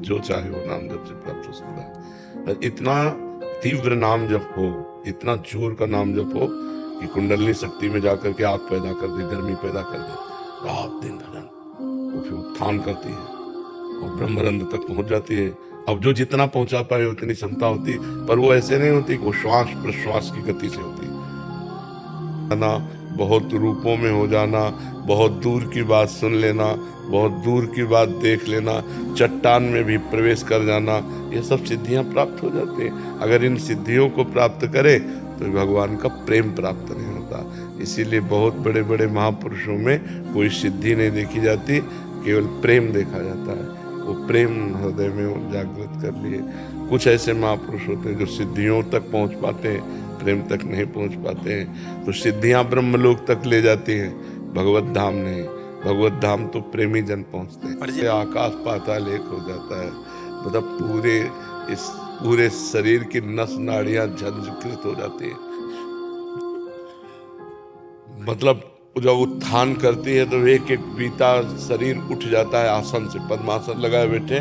जो चाहे वो नाम जप से प्राप्त हो सकता है। पर इतना तीव्र नाम जप हो, इतना जोर का नाम जप हो कि कुंडलनी शक्ति में जाकर के आग पैदा कर दे, गर्मी पैदा कर दे, रात दिन धड़न वो फिर उत्थान करती है और ब्रह्मरंध्र तक पहुंच जाती है। अब जो जितना पहुंचा पाए उतनी क्षमता होती, पर वो ऐसे नहीं होती, वो श्वास प्रश्वास की गति से होती। बहुत रूपों में हो जाना, बहुत दूर की बात सुन लेना, बहुत दूर की बात देख लेना, चट्टान में भी प्रवेश कर जाना, ये सब सिद्धियां प्राप्त हो जाती हैं। अगर इन सिद्धियों को प्राप्त करे तो भगवान का प्रेम प्राप्त नहीं होता। इसीलिए बहुत बड़े बड़े महापुरुषों में कोई सिद्धि नहीं देखी जाती, केवल प्रेम देखा जाता है। वो प्रेम हृदय में जागृत कर लिए। कुछ ऐसे महापुरुष होते हैं जो सिद्धियों तक पहुंच पाते हैं, प्रेम तक नहीं पहुंच पाते हैं। तो सिद्धियां ब्रह्मलोक तक ले जाती हैं, भगवत धाम नहीं। भगवत धाम तो प्रेमी जन पहुंचते हैं। आकाश पाताल एक हो जाता है, मतलब पूरे शरीर की नस नाड़ियां झंझकृत हो जाती है। मतलब जब उत्थान करती है तो एक एक बीता शरीर उठ जाता है आसन से, पद्मासन लगाए बैठे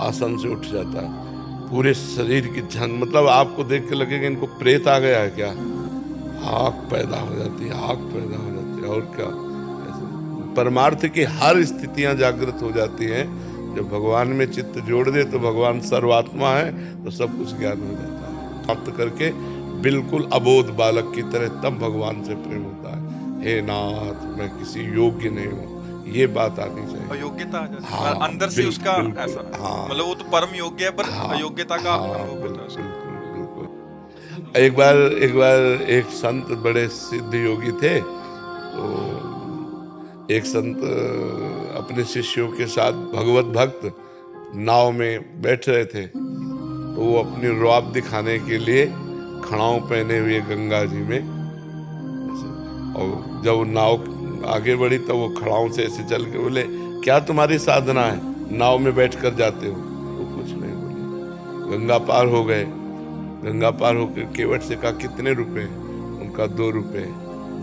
आसन से उठ जाता है पूरे शरीर की मतलब आपको देख के लगेगा इनको प्रेत आ गया है क्या। आग पैदा हो जाती है, आग पैदा हो जाती है। और क्या, परमार्थ की हर स्थितियां जागृत हो जाती हैं। जब भगवान में चित्त जोड़ दे तो भगवान सर्वात्मा है, तो सब कुछ ज्ञान हो जाता है। प्राप्त करके बिल्कुल अबोध बालक की तरह तब भगवान से प्रेम होता है। हे नाथ, मैं किसी योग्य नहीं हूँ, ये बात आनी चाहिए। अयोग्यता आ जाती है। हाँ, अंदर से उसका ऐसा, हाँ, मतलब वो तो परम योग्य है, पर अयोग्यता का अनुभव होता है। बिल्कुल। एक बार एक संत बड़े सिद्ध योगी थे, तो एक संत अपने शिष्यों के साथ भगवत भक्त नाव में बैठ रहे थे। तो वो अपनी रौब दिखाने के लिए खड़ाऊ पहने हुए गंगा जी में, और जब नाव आगे बढ़ी तो वो खड़ाऊ से ऐसे चल के बोले, क्या तुम्हारी साधना है, नाव में बैठकर जाते हो? वो कुछ नहीं बोले। गंगा पार हो गए। गंगा पार होकर केवट से कहा, कितने रुपए? उनका 2 रुपए।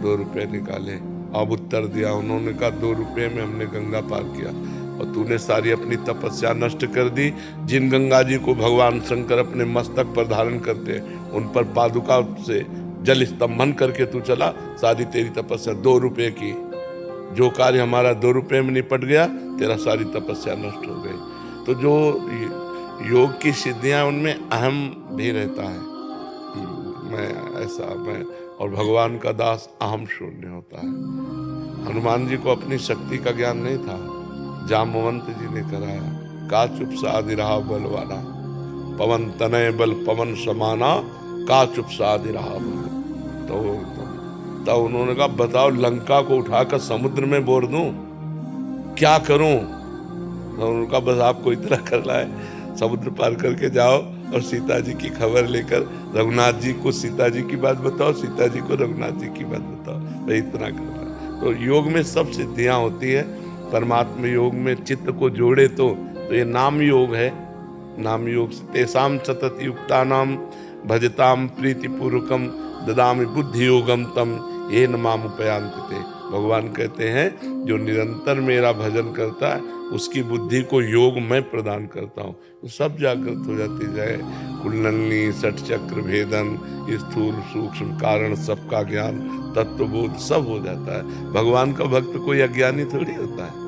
2 रुपए निकाले। अब उत्तर दिया उन्होंने, कहा 2 रुपए में हमने गंगा पार किया, और तूने सारी अपनी तपस्या नष्ट कर दी। जिन गंगा जी को भगवान शंकर अपने मस्तक पर धारण करते, उन पर पादुका से जल स्तंभन करके तू चला, सारी तेरी तपस्या 2 रुपए की। जो कार्य हमारा 2 रुपए में निपट गया, तेरा सारी तपस्या नष्ट हो गई। तो जो योग की सिद्धियां, उनमें अहम भी रहता है, मैं और भगवान का दास अहम शून्य होता है। हनुमान जी को अपनी शक्ति का ज्ञान नहीं था, जामवंत जी ने कराया। का चुप साधि रहा बलवाना, पवन तनय बल पवन समाना, का चुप साधि रहा बल। तो उन्होंने कहा, बताओ लंका को उठाकर समुद्र में बोर दूं, क्या करूं? तो उन्होंने कहा, बस आपको इतना करना है, समुद्र पार करके जाओ और सीता जी की खबर लेकर रघुनाथ जी को सीता जी की बात बताओ, सीता जी को रघुनाथ जी की बात बताओ, भाई इतना करना है। तो योग में सब सिद्धियां होती है। परमात्मा योग में चित्त को जोड़े तो ये नाम योग है। नाम योग से तेसाम सतत युक्तानाम भजताम प्रीतिपूर्वकम ददामि बुद्धि योगम तम येन माम उपयान्ति ते। भगवान कहते हैं, जो निरंतर मेरा भजन करता है उसकी बुद्धि को योग मैं प्रदान करता हूँ, तो सब जागृत हो जाती जाए। कुंडलनी, षट चक्र भेदन, स्थूल सूक्ष्म कारण सबका ज्ञान, तत्वबोध सब हो जाता है। भगवान का भक्त कोई अज्ञानी थोड़ी होता है।